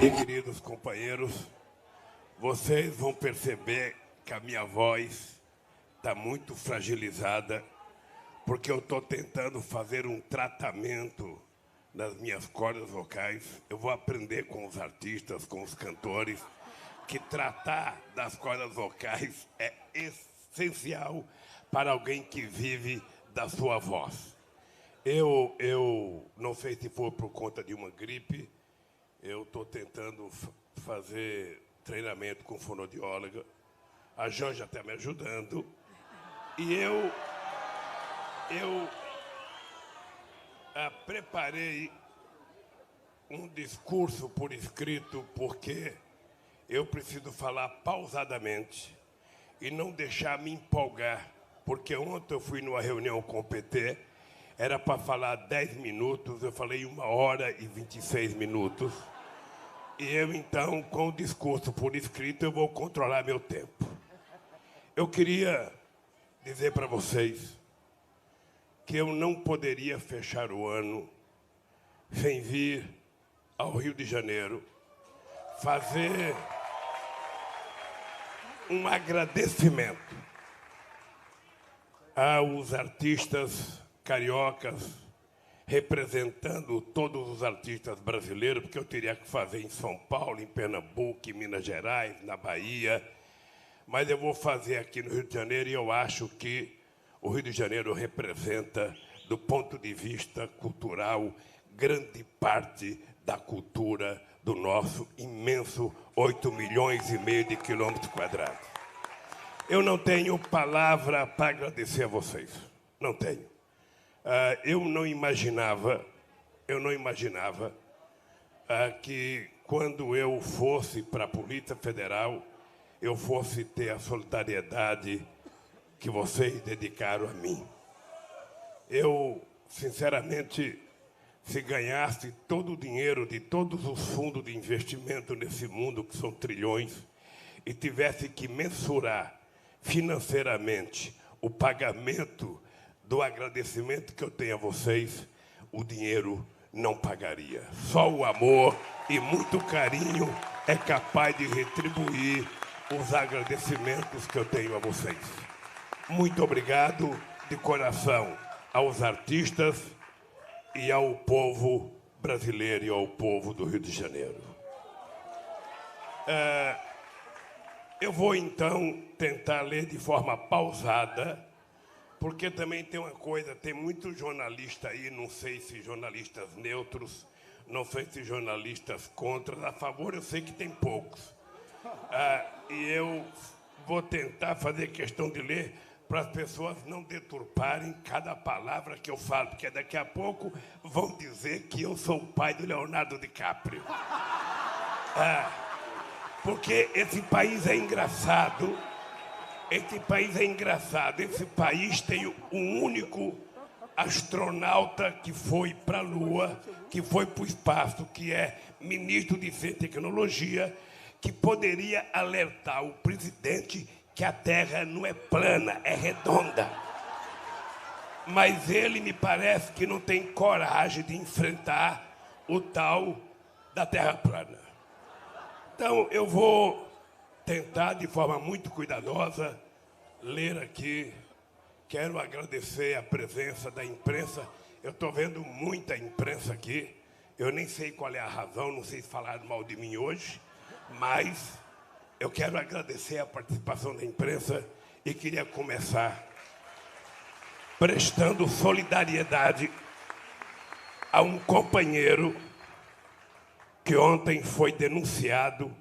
E, queridos companheiros, vocês vão perceber que a minha voz está muito fragilizada, porque eu estou tentando fazer um tratamento nas minhas cordas vocais. Eu vou aprender com os artistas, com os cantores, que tratar das cordas vocais é essencial para alguém que vive da sua voz. Eu não sei se for por conta de uma gripe, eu estou tentando fazer treinamento com fonoaudióloga. A Janja está me ajudando. E eu preparei um discurso por escrito, porque eu preciso falar pausadamente e não deixar me empolgar. Porque ontem eu fui numa reunião com o PT, era para falar 10 minutos, eu falei 1h26. E eu, então, com o discurso por escrito, eu vou controlar meu tempo. Eu queria dizer para vocês que eu não poderia fechar o ano sem vir ao Rio de Janeiro fazer um agradecimento aos artistas cariocas, representando todos os artistas brasileiros, porque eu teria que fazer em São Paulo, em Pernambuco, em Minas Gerais, na Bahia, mas eu vou fazer aqui no Rio de Janeiro, e eu acho que o Rio de Janeiro representa, do ponto de vista cultural, grande parte da cultura do nosso imenso 8,5 milhões de quilômetros quadrados. Eu não tenho palavra para agradecer a vocês, não tenho. Eu não imaginava que, quando eu fosse para a Polícia Federal, eu fosse ter a solidariedade que vocês dedicaram a mim. Eu, sinceramente, se ganhasse todo o dinheiro de todos os fundos de investimento nesse mundo, que são trilhões, e tivesse que mensurar financeiramente o pagamento do agradecimento que eu tenho a vocês, o dinheiro não pagaria. Só o amor e muito carinho é capaz de retribuir os agradecimentos que eu tenho a vocês. Muito obrigado de coração aos artistas e ao povo brasileiro e ao povo do Rio de Janeiro. Eu vou, então, tentar ler de forma pausada, porque também tem uma coisa, tem muitos jornalistas aí, não sei se jornalistas neutros, não sei se jornalistas contra, a favor eu sei que tem poucos. E eu vou tentar fazer questão de ler para as pessoas não deturparem cada palavra que eu falo, porque daqui a pouco vão dizer que eu sou o pai do Leonardo DiCaprio. Porque esse país é engraçado. Esse país é engraçado. Esse país tem um único astronauta que foi para a Lua, que foi para o espaço, que é ministro de Ciência e Tecnologia, que poderia alertar o presidente que a Terra não é plana, é redonda. Mas ele, me parece, que não tem coragem de enfrentar o tal da Terra plana. Então, eu vou tentar, de forma muito cuidadosa, ler aqui. Quero agradecer a presença da imprensa. Eu estou vendo muita imprensa aqui. Eu nem sei qual é a razão, não sei se falaram mal de mim hoje, mas eu quero agradecer a participação da imprensa e queria começar prestando solidariedade a um companheiro que ontem foi denunciado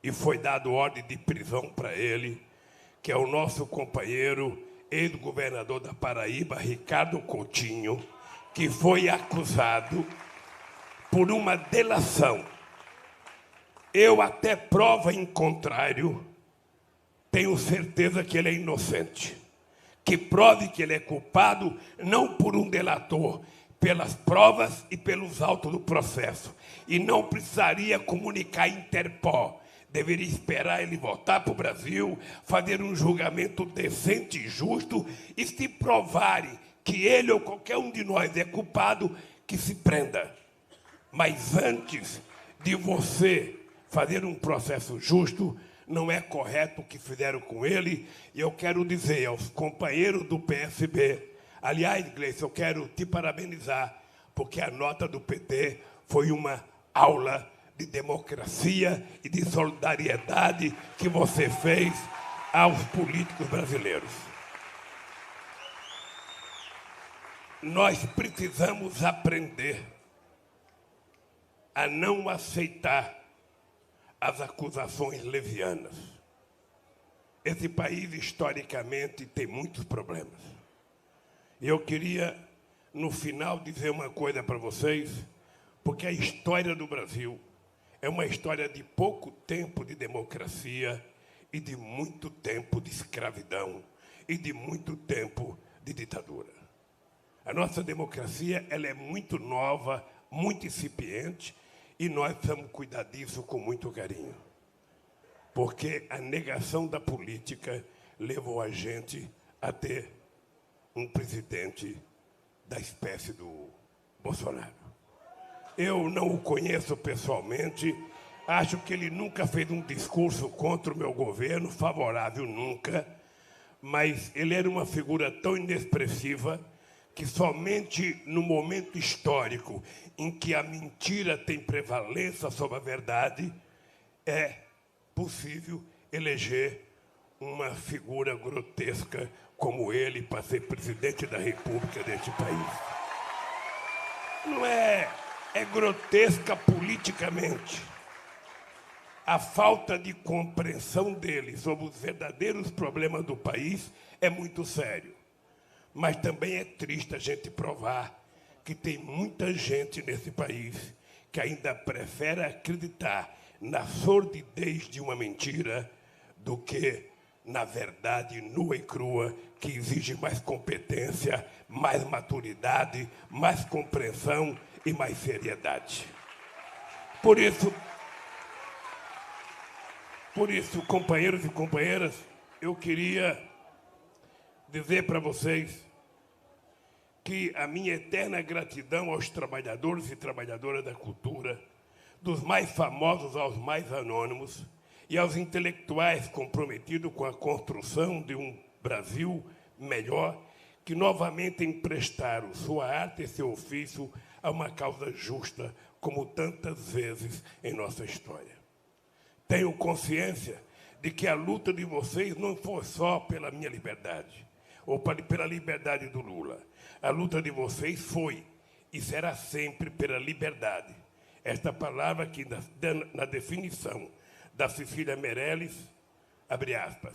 e foi dado ordem de prisão para ele, que é o nosso companheiro, ex-governador da Paraíba, Ricardo Coutinho, que foi acusado por uma delação. Eu, até prova em contrário, tenho certeza que ele é inocente. Que prove que ele é culpado, não por um delator, pelas provas e pelos autos do processo. E não precisaria comunicar à Interpol. Deveria esperar ele voltar para o Brasil, fazer um julgamento decente e justo, e se provarem que ele ou qualquer um de nós é culpado, que se prenda. Mas antes de você fazer um processo justo, não é correto o que fizeram com ele, e eu quero dizer aos companheiros do PSB, aliás, Gleice, eu quero te parabenizar, porque a nota do PT foi uma aula de democracia e de solidariedade que você fez aos políticos brasileiros. Nós precisamos aprender a não aceitar as acusações levianas. Esse país, historicamente, tem muitos problemas. E eu queria, no final, dizer uma coisa para vocês, porque a história do Brasil é uma história de pouco tempo de democracia e de muito tempo de escravidão e de muito tempo de ditadura. A nossa democracia ela é muito nova, muito incipiente, e nós precisamos cuidar disso com muito carinho. Porque a negação da política levou a gente a ter um presidente da espécie do Bolsonaro. Eu não o conheço pessoalmente, acho que ele nunca fez um discurso contra o meu governo, favorável nunca, mas ele era uma figura tão inexpressiva que somente no momento histórico em que a mentira tem prevalência sobre a verdade, é possível eleger uma figura grotesca como ele para ser presidente da República deste país. Não é grotesca politicamente. A falta de compreensão dele sobre os verdadeiros problemas do país é muito sério. Mas também é triste a gente provar que tem muita gente nesse país que ainda prefere acreditar na sordidez de uma mentira do que na verdade nua e crua, que exige mais competência, mais maturidade, mais compreensão e mais seriedade. Por isso, companheiros e companheiras, eu queria dizer para vocês que a minha eterna gratidão aos trabalhadores e trabalhadoras da cultura, dos mais famosos aos mais anônimos, e aos intelectuais comprometidos com a construção de um Brasil melhor, que novamente emprestaram sua arte e seu ofício a uma causa justa, como tantas vezes em nossa história. Tenho consciência de que a luta de vocês não foi só pela minha liberdade, ou pela liberdade do Lula. A luta de vocês foi e será sempre pela liberdade. Esta palavra que na definição da Cecília Meirelles, abre aspas,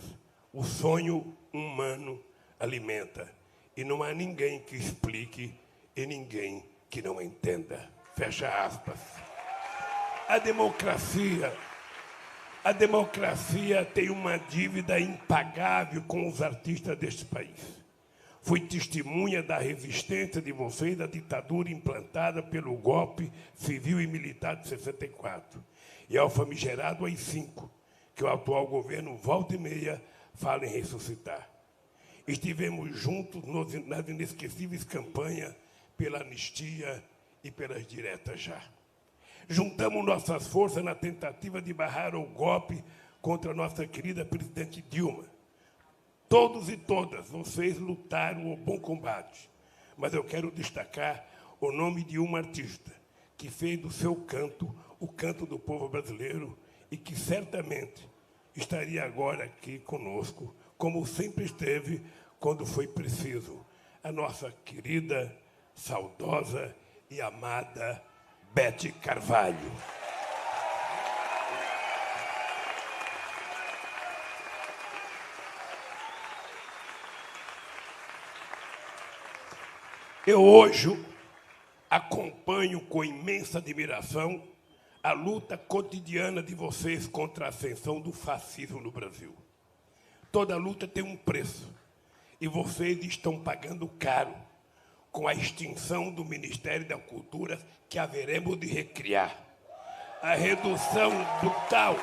o sonho humano alimenta, e não há ninguém que explique e ninguém que não entenda. Fecha aspas. A democracia tem uma dívida impagável com os artistas deste país. Fui testemunha da resistência de vocês à ditadura implantada pelo golpe civil e militar de 64 e ao famigerado AI-5, que o atual governo volta e meia fala em ressuscitar. Estivemos juntos nas inesquecíveis campanhas pela anistia e pelas diretas já. Juntamos nossas forças na tentativa de barrar o golpe contra a nossa querida presidente Dilma. Todos e todas vocês lutaram o bom combate, mas eu quero destacar o nome de uma artista que fez do seu canto o canto do povo brasileiro e que certamente estaria agora aqui conosco, como sempre esteve quando foi preciso, a nossa querida, saudosa e amada Bete Carvalho. Eu hoje acompanho com imensa admiração a luta cotidiana de vocês contra a ascensão do fascismo no Brasil. Toda luta tem um preço, e vocês estão pagando caro com a extinção do Ministério da Cultura, que haveremos de recriar. A redução brutal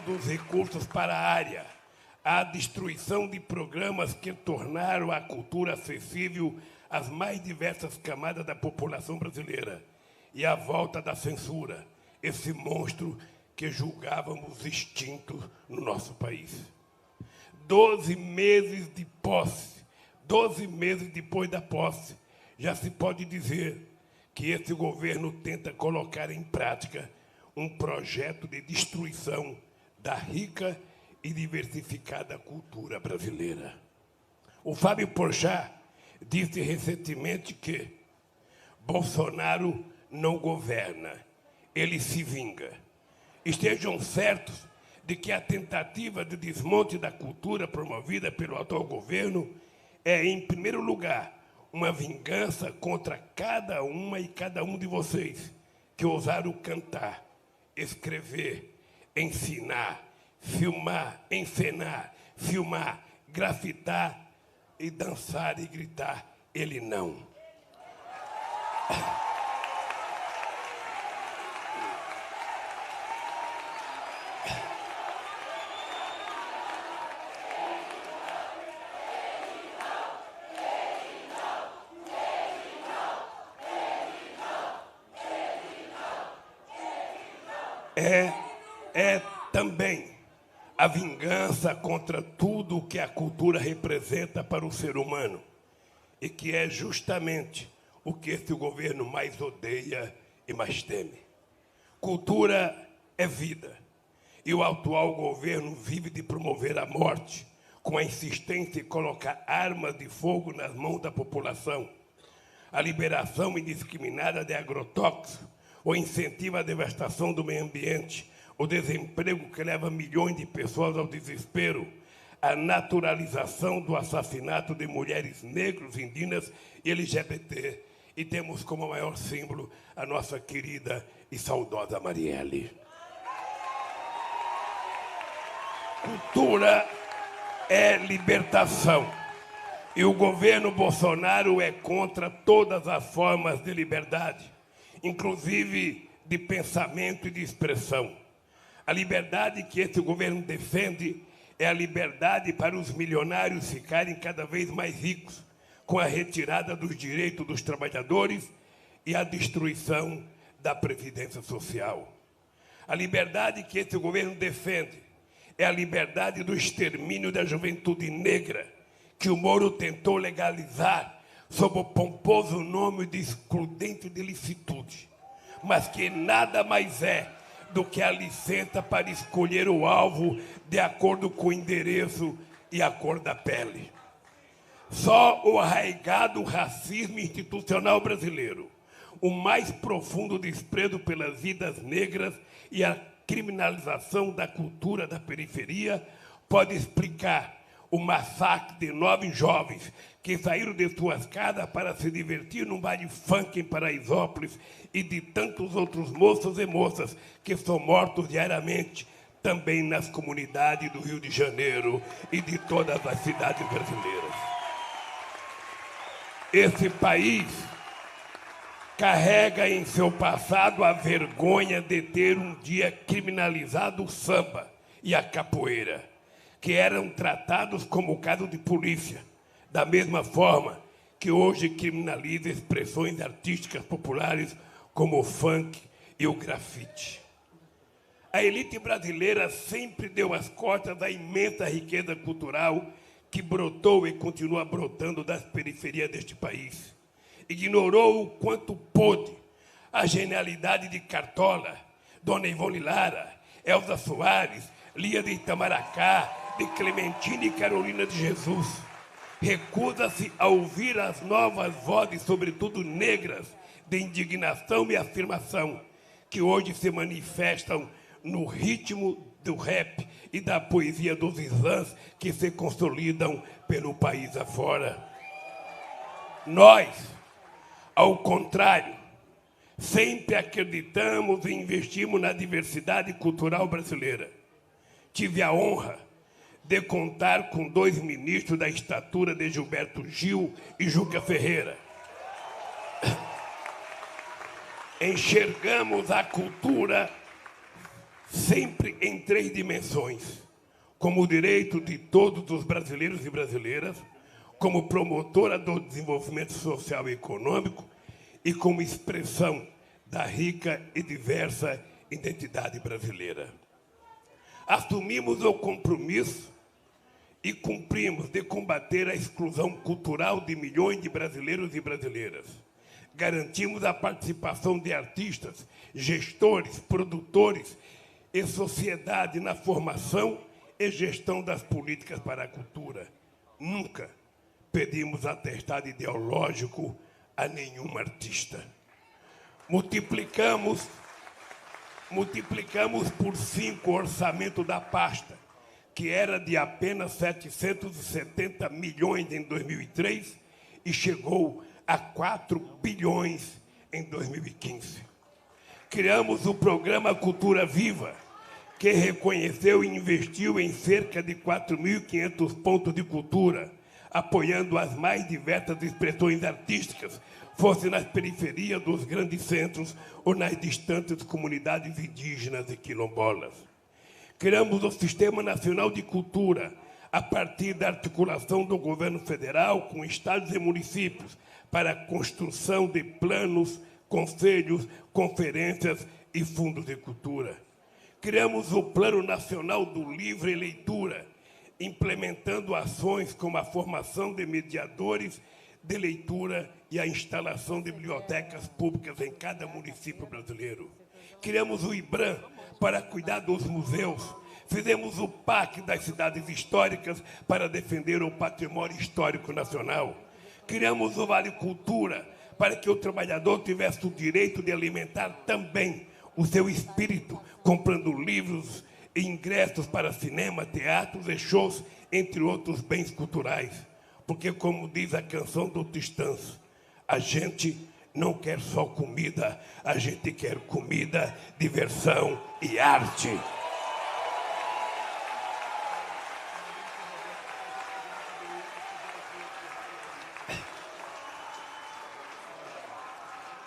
dos recursos para a área, a destruição de programas que tornaram a cultura acessível às mais diversas camadas da população brasileira e a volta da censura, esse monstro que julgávamos extinto no nosso país. 12 meses de posse, 12 meses depois da posse, já se pode dizer que esse governo tenta colocar em prática um projeto de destruição da rica e diversificada cultura brasileira. O Fábio Porchat disse recentemente que Bolsonaro não governa, ele se vinga. Estejam certos de que a tentativa de desmonte da cultura promovida pelo atual governo é, em primeiro lugar, uma vingança contra cada uma e cada um de vocês que ousaram cantar, escrever, ensinar, filmar, encenar, filmar, grafitar e dançar e gritar, ele não. É também a vingança contra tudo o que a cultura representa para o ser humano e que é justamente o que esse governo mais odeia e mais teme. Cultura é vida e o atual governo vive de promover a morte com a insistência em colocar armas de fogo nas mãos da população, a liberação indiscriminada de agrotóxicos, o incentivo à devastação do meio ambiente, o desemprego que leva milhões de pessoas ao desespero, a naturalização do assassinato de mulheres negros, indígenas e LGBT. E temos como maior símbolo a nossa querida e saudosa Marielle. Cultura é libertação. E o governo Bolsonaro é contra todas as formas de liberdade, inclusive de pensamento e de expressão. A liberdade que esse governo defende é a liberdade para os milionários ficarem cada vez mais ricos, com a retirada dos direitos dos trabalhadores e a destruição da Previdência Social. A liberdade que esse governo defende é a liberdade do extermínio da juventude negra, que o Moro tentou legalizar sob o pomposo nome de excludente de licitude, mas que nada mais é do que a licença para escolher o alvo de acordo com o endereço e a cor da pele. Só o arraigado racismo institucional brasileiro, o mais profundo desprezo pelas vidas negras e a criminalização da cultura da periferia pode explicar o massacre de 9 jovens que saíram de suas casas para se divertir num baile funk em Paraisópolis e de tantos outros moços e moças que são mortos diariamente também nas comunidades do Rio de Janeiro e de todas as cidades brasileiras. Esse país carrega em seu passado a vergonha de ter um dia criminalizado o samba e a capoeira, que eram tratados como caso de polícia, da mesma forma que hoje criminaliza expressões artísticas populares como o funk e o grafite. A elite brasileira sempre deu as costas à imensa riqueza cultural que brotou e continua brotando das periferias deste país. Ignorou o quanto pôde a genialidade de Cartola, Dona Ivone Lara, Elza Soares, Lia de Itamaracá, de Clementina e Carolina de Jesus. Recusa-se a ouvir as novas vozes, sobretudo negras, de indignação e afirmação, que hoje se manifestam no ritmo do rap e da poesia dos slams que se consolidam pelo país afora. Nós, ao contrário, sempre acreditamos e investimos na diversidade cultural brasileira. Tive a honra de contar com 2 ministros da estatura de Gilberto Gil e Juca Ferreira. Enxergamos a cultura sempre em 3 dimensões, como o direito de todos os brasileiros e brasileiras, como promotora do desenvolvimento social e econômico e como expressão da rica e diversa identidade brasileira. Assumimos o compromisso e cumprimos de combater a exclusão cultural de milhões de brasileiros e brasileiras. Garantimos a participação de artistas, gestores, produtores e sociedade na formação e gestão das políticas para a cultura. Nunca pedimos atestado ideológico a nenhum artista. Multiplicamos por 5 o orçamento da pasta, que era de apenas 770 milhões em 2003 e chegou a 4 bilhões em 2015. Criamos o programa Cultura Viva, que reconheceu e investiu em cerca de 4.500 pontos de cultura, apoiando as mais diversas expressões artísticas, fosse nas periferias dos grandes centros ou nas distantes comunidades indígenas e quilombolas. Criamos o Sistema Nacional de Cultura, a partir da articulação do governo federal com estados e municípios, para a construção de planos, conselhos, conferências e fundos de cultura. Criamos o Plano Nacional do Livro e Leitura, implementando ações como a formação de mediadores de leitura e a instalação de bibliotecas públicas em cada município brasileiro. Criamos o IBRAM para cuidar dos museus. Fizemos o PAC das cidades históricas para defender o patrimônio histórico nacional. Criamos o Vale Cultura para que o trabalhador tivesse o direito de alimentar também o seu espírito, comprando livros e ingressos para cinema, teatros e shows, entre outros bens culturais. Porque, como diz a canção do Tristãs, a gente não quer só comida, a gente quer comida, diversão e arte.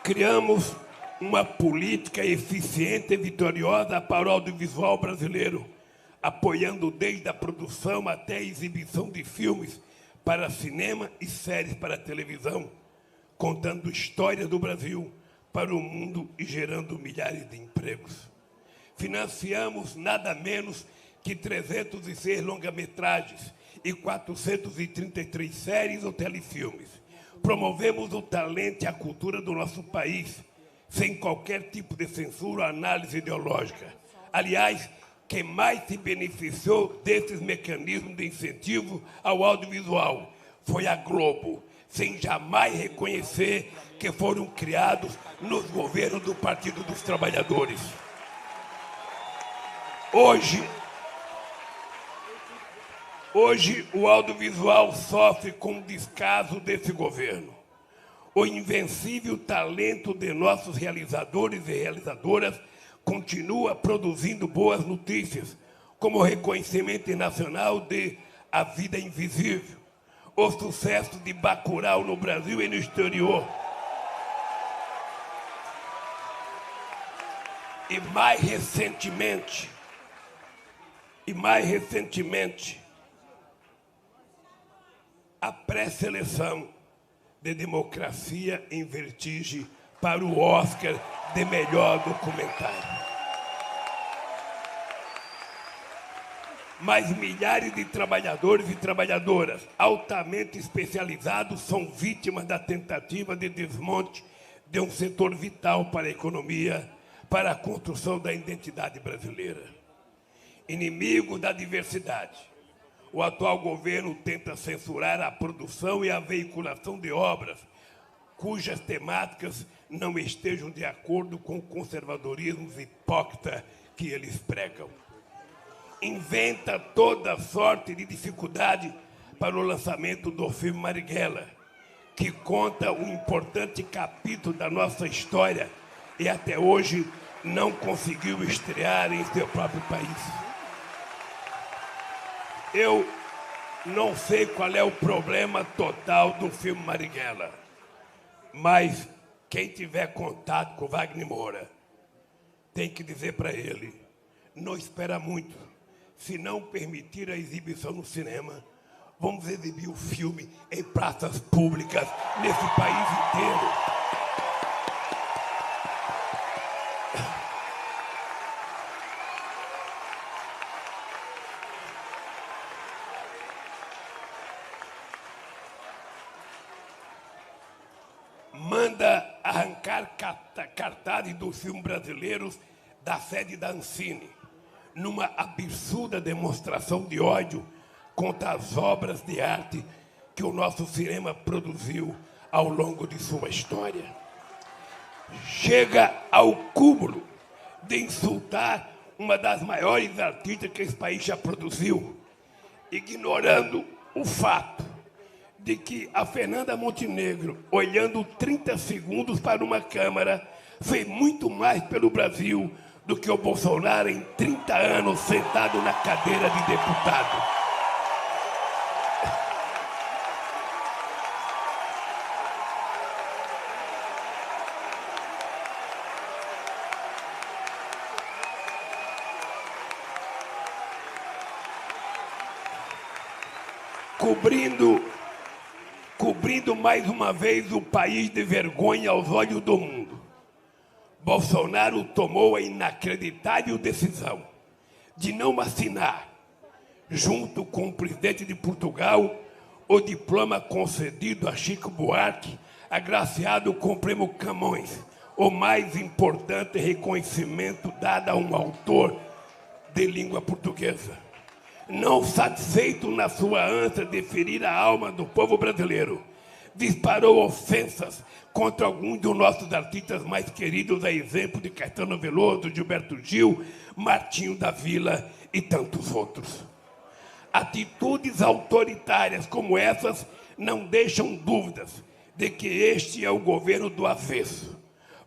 Criamos uma política eficiente e vitoriosa para o audiovisual brasileiro, apoiando desde a produção até a exibição de filmes para cinema e séries para televisão, contando histórias do Brasil para o mundo e gerando milhares de empregos. Financiamos nada menos que 306 longa-metragens e 433 séries ou telefilmes. Promovemos o talento e a cultura do nosso país, sem qualquer tipo de censura ou análise ideológica. Aliás, quem mais se beneficiou desses mecanismos de incentivo ao audiovisual foi a Globo, sem jamais reconhecer que foram criados nos governos do Partido dos Trabalhadores. Hoje, o audiovisual sofre com o descaso desse governo. O invencível talento de nossos realizadores e realizadoras continua produzindo boas notícias, como o reconhecimento internacional de A Vida Invisível, o sucesso de Bacurau no Brasil e no exterior. E mais recentemente, a pré-seleção de Democracia em Vertigem para o Oscar de melhor documentário. Mas milhares de trabalhadores e trabalhadoras altamente especializados são vítimas da tentativa de desmonte de um setor vital para a economia, para a construção da identidade brasileira. Inimigo da diversidade, o atual governo tenta censurar a produção e a veiculação de obras cujas temáticas não estejam de acordo com o conservadorismo hipócrita que eles pregam. Inventa toda sorte de dificuldade para o lançamento do filme Marighella, que conta um importante capítulo da nossa história e até hoje não conseguiu estrear em seu próprio país. Eu não sei qual é o problema total do filme Marighella, mas quem tiver contato com Wagner Moura tem que dizer para ele, não espera muito. Se não permitir a exibição no cinema, vamos exibir o filme em praças públicas nesse país inteiro. manda arrancar cartazes dos filmes brasileiros da sede da Ancine, numa absurda demonstração de ódio contra as obras de arte que o nosso cinema produziu ao longo de sua história. Chega ao cúmulo de insultar uma das maiores artistas que esse país já produziu, ignorando o fato de que a Fernanda Montenegro, olhando 30 segundos para uma câmera, fez muito mais pelo Brasil do que o Bolsonaro em 30 anos sentado na cadeira de deputado. Cobrindo mais uma vez o país de vergonha aos olhos do mundo, Bolsonaro tomou a inacreditável decisão de não assinar, junto com o presidente de Portugal, o diploma concedido a Chico Buarque, agraciado com o Prêmio Camões, o mais importante reconhecimento dado a um autor de língua portuguesa. Não satisfeito na sua ânsia de ferir a alma do povo brasileiro, disparou ofensas contra alguns dos nossos artistas mais queridos, a exemplo de Caetano Veloso, Gilberto Gil, Martinho da Vila e tantos outros. Atitudes autoritárias como essas não deixam dúvidas de que este é o governo do avesso.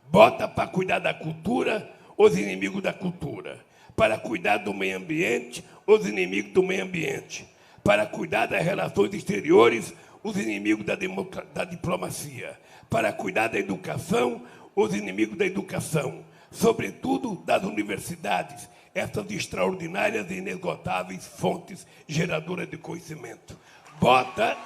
Bota para cuidar da cultura os inimigos da cultura, para cuidar do meio ambiente, os inimigos do meio ambiente, para cuidar das relações exteriores, os inimigos da diplomacia, para cuidar da educação, os inimigos da educação, sobretudo das universidades, essas extraordinárias e inesgotáveis fontes geradoras de conhecimento. Bota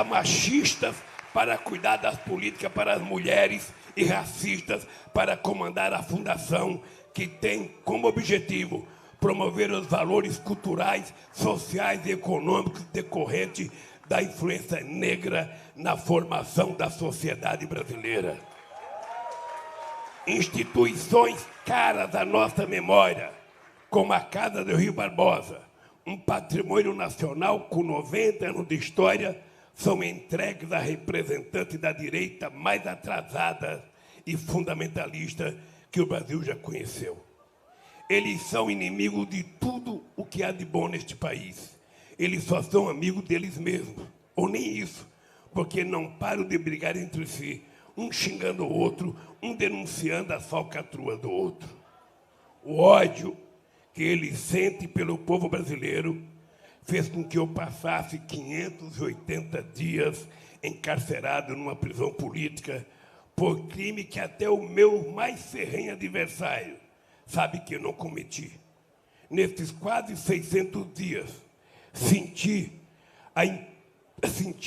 machistas para cuidar das políticas para as mulheres e racistas para comandar a fundação que tem como objetivo promover os valores culturais, sociais e econômicos decorrentes da influência negra na formação da sociedade brasileira. Instituições caras à nossa memória, como a Casa do Rio Barbosa, um patrimônio nacional com 90 anos de história, são entregues a representantes da direita mais atrasada e fundamentalista que o Brasil já conheceu. Eles são inimigos de tudo o que há de bom neste país. Eles só são amigos deles mesmos, ou nem isso, porque não param de brigar entre si, um xingando o outro, um denunciando as falcatruas do outro. O ódio que eles sentem pelo povo brasileiro fez com que eu passasse 580 dias encarcerado numa prisão política por crime que até o meu mais ferrenho adversário sabe que eu não cometi. Nesses quase 600 dias, senti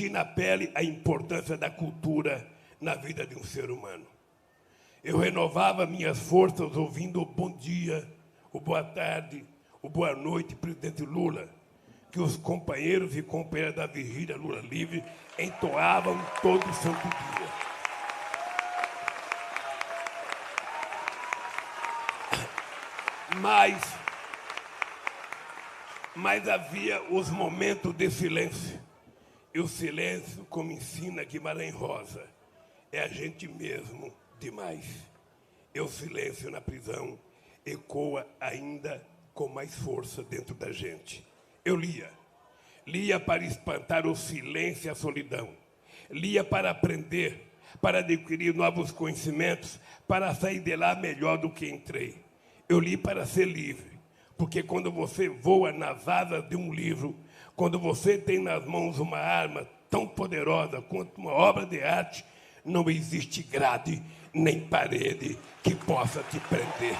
na pele a importância da cultura na vida de um ser humano. Eu renovava minhas forças ouvindo o bom dia, o boa tarde, o boa noite, presidente Lula, que os companheiros e companheiras da Vigília Lula Livre entoavam todo santo dia. Mas havia os momentos de silêncio. E o silêncio, como ensina Guimarães Rosa, é a gente mesmo demais. E o silêncio na prisão ecoa ainda com mais força dentro da gente. Eu lia para espantar o silêncio e a solidão. Lia para aprender, para adquirir novos conhecimentos, para sair de lá melhor do que entrei. Eu li para ser livre, porque quando você voa nas asas de um livro, quando você tem nas mãos uma arma tão poderosa quanto uma obra de arte, não existe grade nem parede que possa te prender.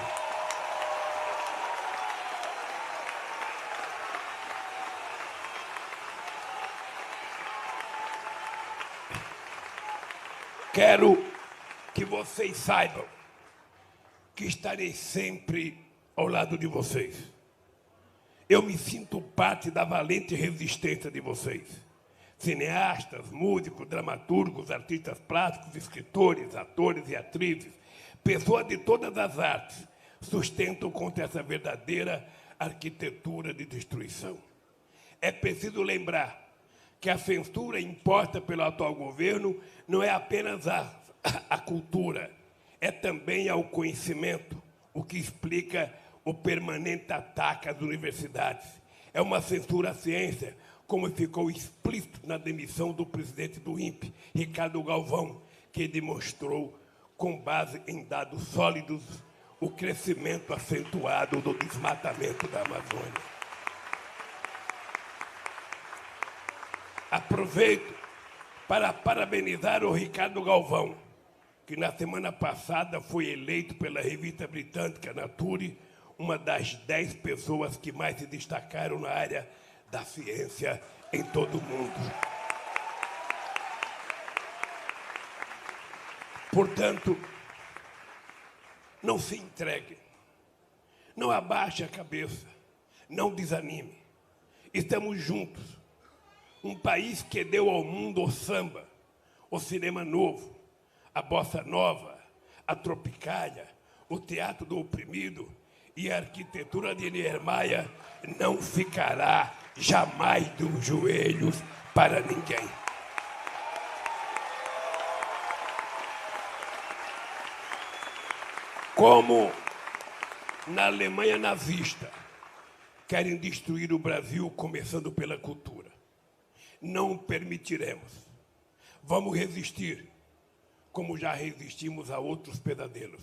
Quero que vocês saibam que estarei sempre ao lado de vocês. Eu me sinto parte da valente resistência de vocês. cineastas, músicos, dramaturgos, artistas plásticos, escritores, atores e atrizes, pessoas de todas as artes, sustentam contra essa verdadeira arquitetura de destruição. É preciso lembrar que a censura imposta pelo atual governo não é apenas a cultura, é também ao conhecimento, o que explica o permanente ataque às universidades. É uma censura à ciência, como ficou explícito na demissão do presidente do INPE, Ricardo Galvão, que demonstrou, com base em dados sólidos, o crescimento acentuado do desmatamento da Amazônia. Aproveito para parabenizar o Ricardo Galvão, que na semana passada foi eleito pela revista britânica Nature uma das 10 pessoas que mais se destacaram na área da ciência em todo o mundo. Portanto, não se entregue, não abaixe a cabeça, não desanime. Estamos juntos. Um país que deu ao mundo o samba, o cinema novo, a bossa nova, a tropicália, o teatro do oprimido e a arquitetura de Niemeyer não ficará jamais dos joelhos para ninguém. Como na Alemanha nazista querem destruir o Brasil, começando pela cultura. Não permitiremos. Vamos resistir, como já resistimos a outros pesadelos.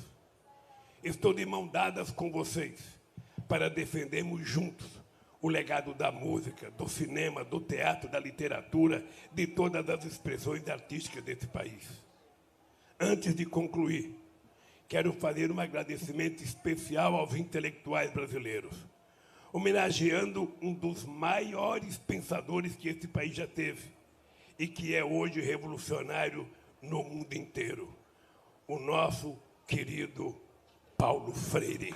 Estou de mão dadas com vocês para defendermos juntos o legado da música, do cinema, do teatro, da literatura, de todas as expressões artísticas desse país. Antes de concluir, quero fazer um agradecimento especial aos intelectuais brasileiros, homenageando um dos maiores pensadores que esse país já teve e que é hoje revolucionário no mundo inteiro, o nosso querido Paulo Freire.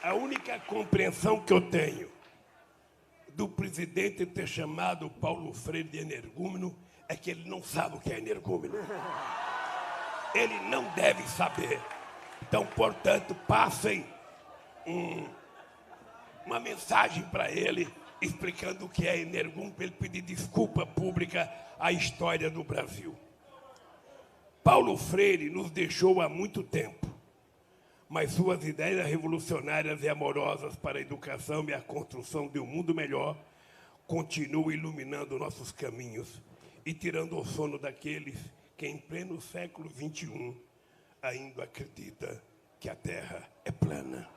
A única compreensão que eu tenho do presidente ter chamado Paulo Freire de energúmeno é que ele não sabe o que é energúmeno. Ele não deve saber. Então, portanto, passem uma mensagem para ele, explicando o que é energúmeno, para ele pedir desculpa pública à história do Brasil. Paulo Freire nos deixou há muito tempo, mas suas ideias revolucionárias e amorosas para a educação e a construção de um mundo melhor continuam iluminando nossos caminhos e tirando o sono daqueles que, em pleno século XXI, ainda acredita que a Terra é plana.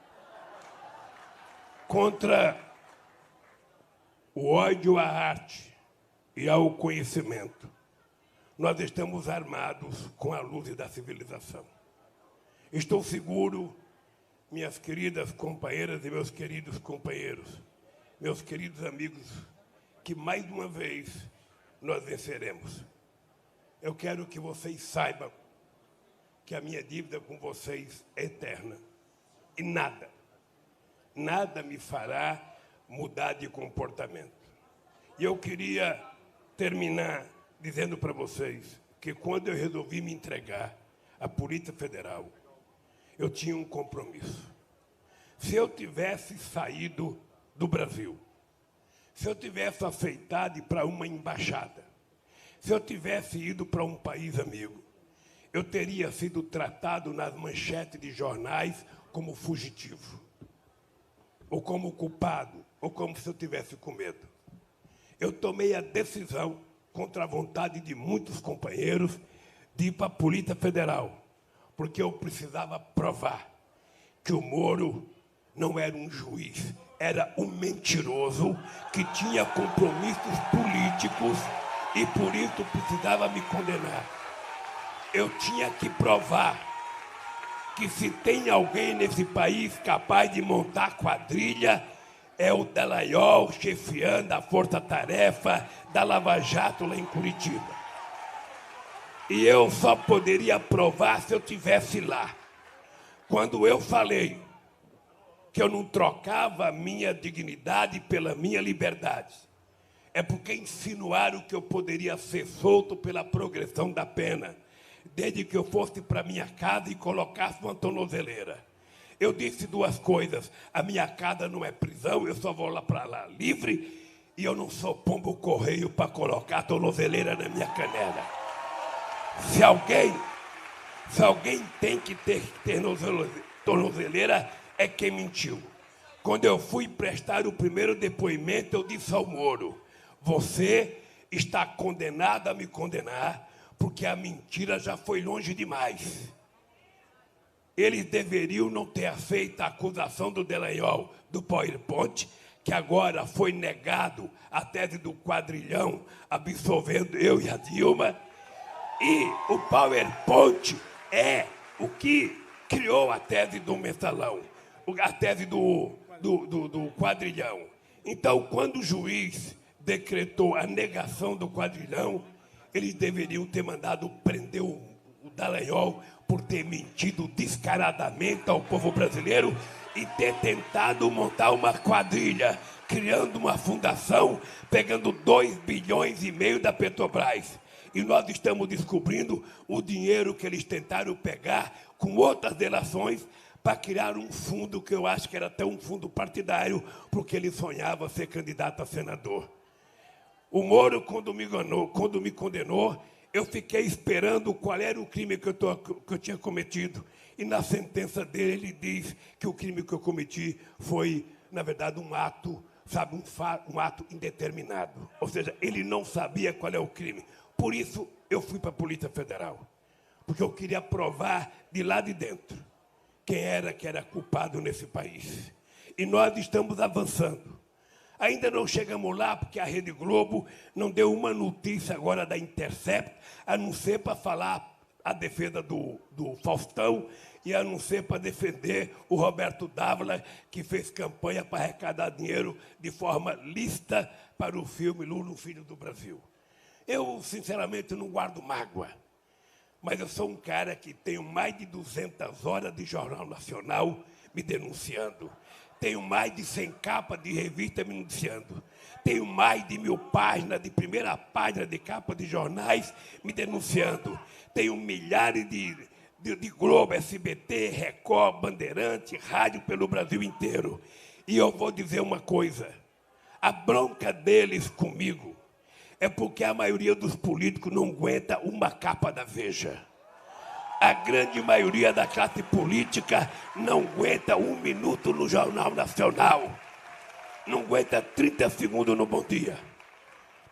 Contra o ódio à arte e ao conhecimento, nós estamos armados com a luz da civilização. Estou seguro, minhas queridas companheiras e meus queridos companheiros, meus queridos amigos, que mais uma vez nós venceremos. Eu quero que vocês saibam que a minha dívida com vocês é eterna. E nada me fará mudar de comportamento. E eu queria terminar dizendo para vocês que quando eu resolvi me entregar à Polícia Federal, eu tinha um compromisso. Se eu tivesse saído do Brasil, se eu tivesse aceitado ir para uma embaixada, se eu tivesse ido para um país amigo, eu teria sido tratado nas manchetes de jornais como fugitivo, ou como culpado, ou como se eu tivesse com medo. Eu tomei a decisão, contra a vontade de muitos companheiros, de ir para a Polícia Federal, porque eu precisava provar que o Moro não era um juiz, era um mentiroso que tinha compromissos políticos e por isso precisava me condenar. Eu tinha que provar que se tem alguém nesse país capaz de montar quadrilha, é o Dallagnol chefiando a Força Tarefa da Lava Jato lá em Curitiba. E eu só poderia provar se eu estivesse lá. Quando eu falei que eu não trocava a minha dignidade pela minha liberdade, é porque insinuaram que eu poderia ser solto pela progressão da pena, desde que eu fosse para minha casa e colocasse uma tornozeleira. Eu disse duas coisas: a minha casa não é prisão, eu só vou lá para lá livre, e eu não sou pombo correio para colocar a tornozeleira na minha canela. Se alguém tem que ter tornozeleira, é quem mentiu. Quando eu fui prestar o primeiro depoimento, eu disse ao Moro: você está condenado a me condenar, porque a mentira já foi longe demais. Eles deveriam não ter aceito a acusação do Dallagnol do PowerPoint, que agora foi negado a tese do quadrilhão, absolvendo eu e a Dilma. E o PowerPoint é o que criou a tese do mensalão, a tese do quadrilhão. Então, quando o juiz decretou a negação do quadrilhão, eles deveriam ter mandado prender o Dallagnol por ter mentido descaradamente ao povo brasileiro e ter tentado montar uma quadrilha, criando uma fundação, pegando 2,5 bilhões da Petrobras. E nós estamos descobrindo o dinheiro que eles tentaram pegar com outras delações para criar um fundo que eu acho que era até um fundo partidário, porque ele sonhava ser candidato a senador. O Moro, quando me condenou, eu fiquei esperando qual era o crime que eu tinha cometido. E na sentença dele, ele diz que o crime que eu cometi foi, na verdade, um ato, sabe, um ato indeterminado. Ou seja, ele não sabia qual é o crime. Por isso, eu fui para a Polícia Federal, porque eu queria provar de lá de dentro quem era que era culpado nesse país. E nós estamos avançando. Ainda não chegamos lá, porque a Rede Globo não deu uma notícia agora da Intercept, a não ser para falar a defesa do Faustão e a não ser para defender o Roberto Dávila, que fez campanha para arrecadar dinheiro de forma lícita para o filme Lula, o Filho do Brasil. Eu, sinceramente, não guardo mágoa, mas eu sou um cara que tenho mais de 200 horas de Jornal Nacional me denunciando. Tenho mais de 100 capas de revista me denunciando. Tenho mais de 1000 páginas de primeira página de capa de jornais me denunciando. Tenho milhares de Globo, SBT, Record, Bandeirante, rádio pelo Brasil inteiro. E eu vou dizer uma coisa: a bronca deles comigo é porque a maioria dos políticos não aguenta uma capa da Veja. A grande maioria da classe política não aguenta 1 minuto no Jornal Nacional. Não aguenta 30 segundos no Bom Dia.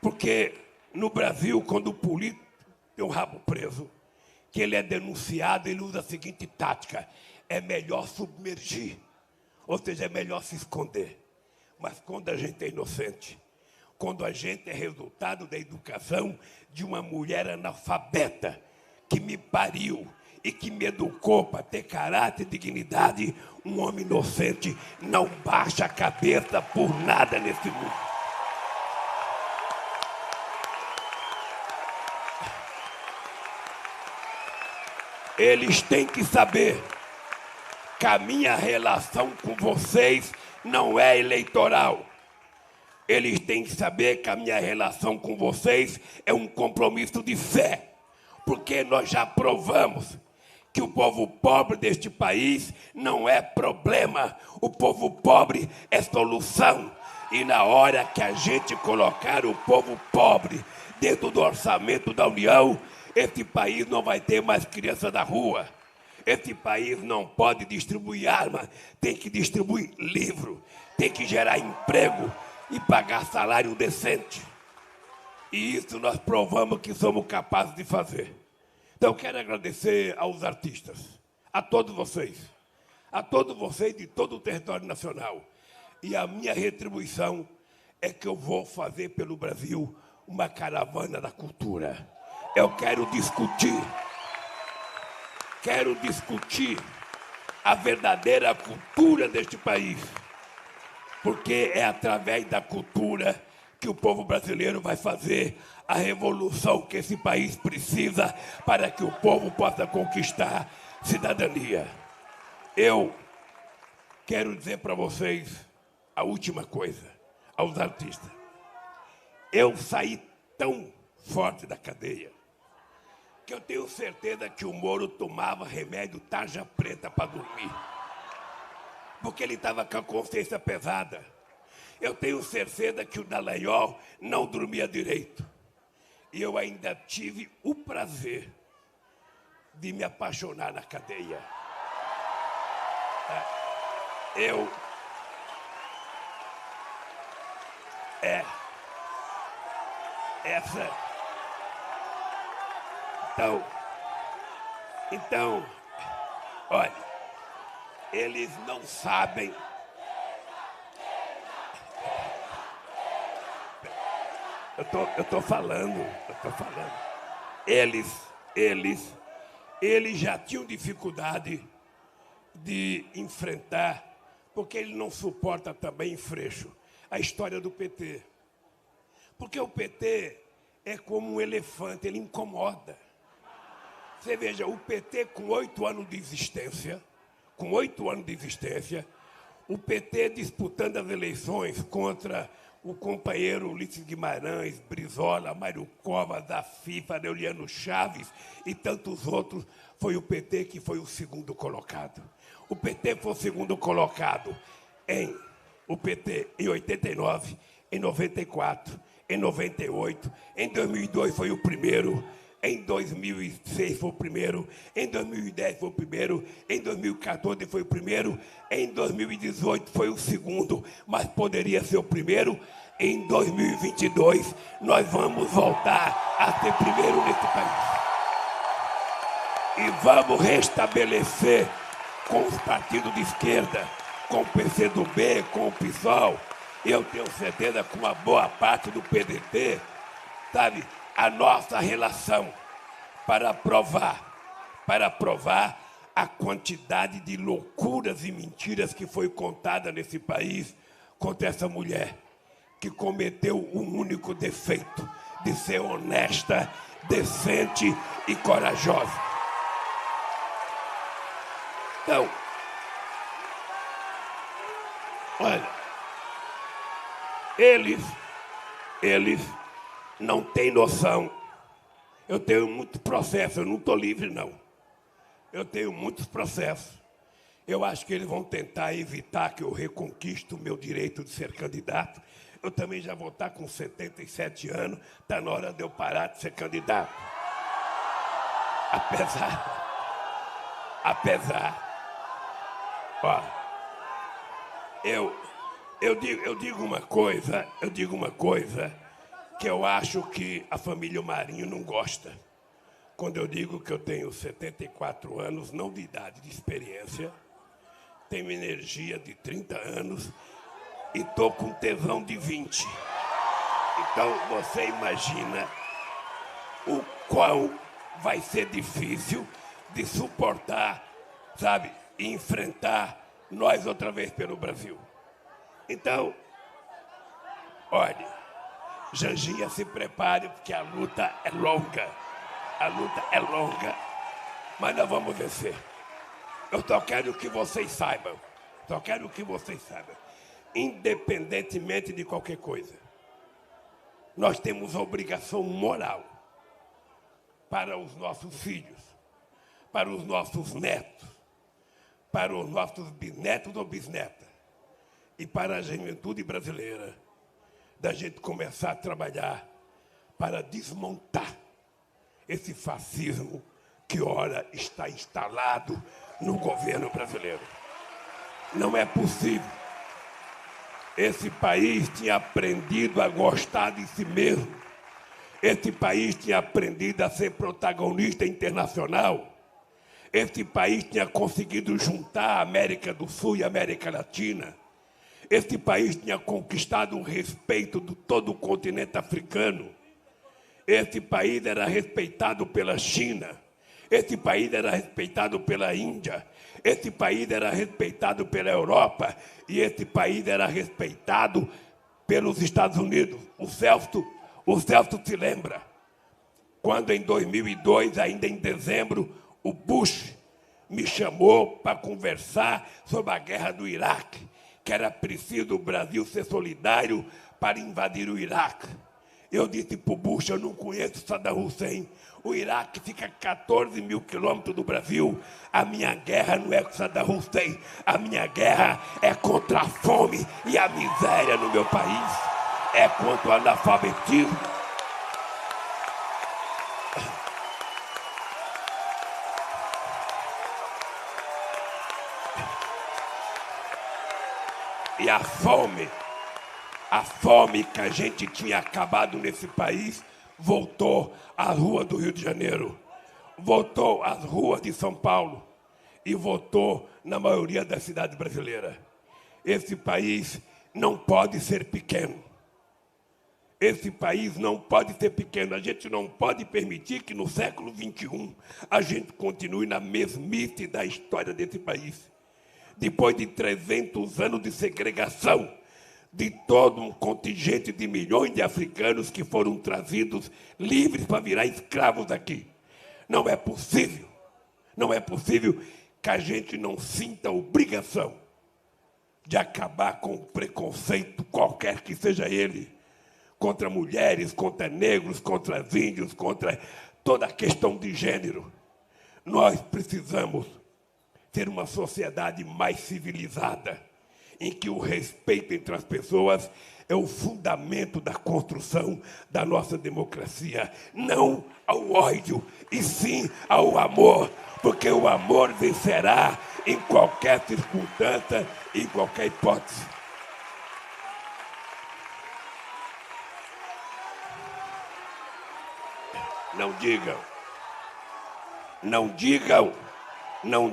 Porque no Brasil, quando o político tem o rabo preso, que ele é denunciado, ele usa a seguinte tática: é melhor submergir. Ou seja, é melhor se esconder. Mas quando a gente é inocente, quando a gente é resultado da educação de uma mulher analfabeta que me pariu e que me educou para ter caráter e dignidade, um homem inocente não baixa a cabeça por nada nesse mundo. Eles têm que saber que a minha relação com vocês não é eleitoral. Eles têm que saber que a minha relação com vocês é um compromisso de fé, porque nós já provamos que o povo pobre deste país não é problema, o povo pobre é solução. E na hora que a gente colocar o povo pobre dentro do orçamento da União, esse país não vai ter mais criança da rua. Esse país não pode distribuir arma, tem que distribuir livro, tem que gerar emprego e pagar salário decente. E isso nós provamos que somos capazes de fazer. Então, eu quero agradecer aos artistas, a todos vocês de todo o território nacional. E a minha retribuição é que eu vou fazer pelo Brasil uma caravana da cultura. Eu quero discutir a verdadeira cultura deste país, porque é através da cultura que o povo brasileiro vai fazer a revolução que esse país precisa para que o povo possa conquistar cidadania. Eu quero dizer para vocês a última coisa, aos artistas. Eu saí tão forte da cadeia que eu tenho certeza que o Moro tomava remédio tarja preta para dormir. Porque ele estava com a consciência pesada. Eu tenho certeza que o Dallagnol não dormia direito. E eu ainda tive o prazer de me apaixonar na cadeia. Então, olha, eles não sabem. Eu tô falando. Eles já tinham dificuldade de enfrentar, porque ele não suporta também, Freixo, a história do PT. Porque o PT é como um elefante, ele incomoda. Você veja, o PT com 8 anos de existência, o PT disputando as eleições contra o companheiro Ulisses Guimarães, Brizola, Mário Covas, da FIFA, Aureliano Chaves e tantos outros, foi o PT que foi o segundo colocado. O PT foi o segundo colocado em 89, em 94, em 98, em 2002 foi o primeiro, em 2006 foi o primeiro, em 2010 foi o primeiro, em 2014 foi o primeiro, em 2018 foi o segundo, mas poderia ser o primeiro. Em 2022 nós vamos voltar a ser primeiro nesse país. E vamos restabelecer com os partidos de esquerda, com o PCdoB, com o PSOL, eu tenho certeza com uma boa parte do PDT, sabe, a nossa relação para provar a quantidade de loucuras e mentiras que foi contada nesse país contra essa mulher que cometeu um único defeito, de ser honesta, decente e corajosa. Então, olha, eles não têm noção. Eu tenho muito processo, eu não estou livre, não. Eu tenho muitos processos. Eu acho que eles vão tentar evitar que eu reconquiste o meu direito de ser candidato. Eu também já vou estar com 77 anos, está na hora de eu parar de ser candidato. Ó, eu digo uma coisa que eu acho que a família Marinho não gosta. Quando eu digo que eu tenho 74 anos, não de idade, de experiência, tenho energia de 30 anos e estou com tesão de 20. Então, você imagina o qual vai ser difícil de suportar, sabe, e enfrentar nós outra vez pelo Brasil. Então, olha, Janjinha, se prepare, porque a luta é longa. Mas nós vamos vencer. Eu só quero que vocês saibam. Independentemente de qualquer coisa, nós temos a obrigação moral para os nossos filhos, para os nossos netos, para os nossos bisnetos ou bisnetas e para a juventude brasileira, da gente começar a trabalhar para desmontar esse fascismo que ora está instalado no governo brasileiro. Não é possível. Esse país tinha aprendido a gostar de si mesmo. Esse país tinha aprendido a ser protagonista internacional. Esse país tinha conseguido juntar a América do Sul e a América Latina. Esse país tinha conquistado o respeito de todo o continente africano. Esse país era respeitado pela China. Esse país era respeitado pela Índia. Esse país era respeitado pela Europa. E esse país era respeitado pelos Estados Unidos. O Celso se lembra, quando em 2002, ainda em dezembro, o Bush me chamou para conversar sobre a guerra do Iraque, que era preciso o Brasil ser solidário para invadir o Iraque. Eu disse para o Bush, eu não conheço Saddam Hussein. O Iraque fica a 14 mil quilômetros do Brasil. A minha guerra não é com Saddam Hussein. A minha guerra é contra a fome e a miséria no meu país. É contra o analfabetismo. E a fome que a gente tinha acabado nesse país, voltou às ruas do Rio de Janeiro, voltou às ruas de São Paulo e voltou na maioria das cidades brasileiras. Esse país não pode ser pequeno. Esse país não pode ser pequeno. A gente não pode permitir que no século XXI a gente continue na mesmice da história desse país. Depois de 300 anos de segregação, de todo um contingente de milhões de africanos que foram trazidos livres para virar escravos aqui. Não é possível que a gente não sinta obrigação de acabar com o preconceito, qualquer que seja ele, contra mulheres, contra negros, contra índios, contra toda a questão de gênero. Nós precisamos ter uma sociedade mais civilizada, em que o respeito entre as pessoas é o fundamento da construção da nossa democracia. Não ao ódio, e sim ao amor, porque o amor vencerá em qualquer circunstância, em qualquer hipótese. Não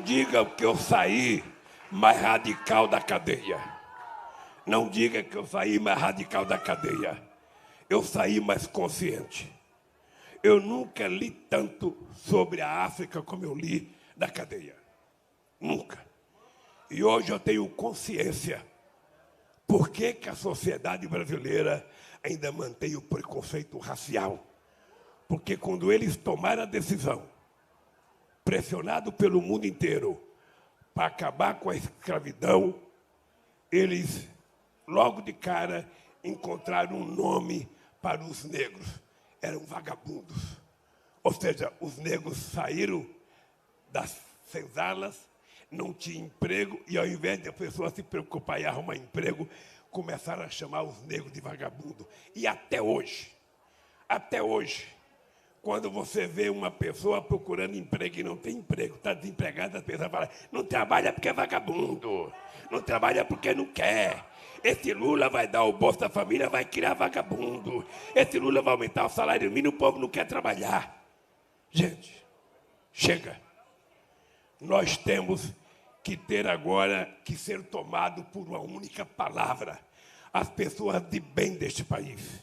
digam que eu saí mais radical da cadeia. Não diga que eu saí mais radical da cadeia. Eu saí mais consciente. Eu nunca li tanto sobre a África como eu li da cadeia. Nunca. E hoje eu tenho consciência por que a sociedade brasileira ainda mantém o preconceito racial. Porque quando eles tomaram a decisão, pressionado pelo mundo inteiro, para acabar com a escravidão, eles, logo de cara, encontraram um nome para os negros. Eram vagabundos. Ou seja, os negros saíram das senzalas, não tinham emprego, e ao invés de a pessoa se preocupar em arrumar emprego, começaram a chamar os negros de vagabundo. E até hoje, quando você vê uma pessoa procurando emprego e não tem emprego, está desempregada, as pessoas falam, não trabalha porque é vagabundo, não trabalha porque não quer. Esse Lula vai dar o Bolsa Família, vai criar vagabundo. Esse Lula vai aumentar o salário mínimo, o povo não quer trabalhar. Gente, chega. Nós temos que ter agora que ser tomado por uma única palavra. As pessoas de bem deste país,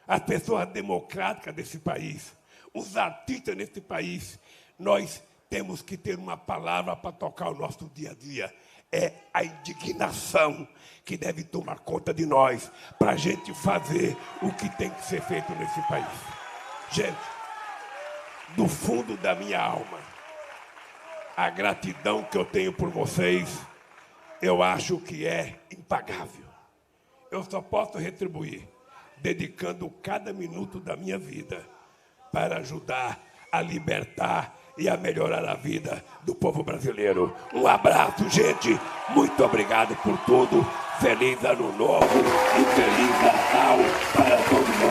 as pessoas democráticas desse país, os artistas nesse país, nós temos que ter uma palavra para tocar o nosso dia a dia. É a indignação que deve tomar conta de nós, para a gente fazer o que tem que ser feito nesse país. Gente, do fundo da minha alma, a gratidão que eu tenho por vocês, eu acho que é impagável. Eu só posso retribuir dedicando cada minuto da minha vida para ajudar a libertar e a melhorar a vida do povo brasileiro. Um abraço, gente. Muito obrigado por tudo. Feliz Ano Novo e Feliz Natal para todos vocês.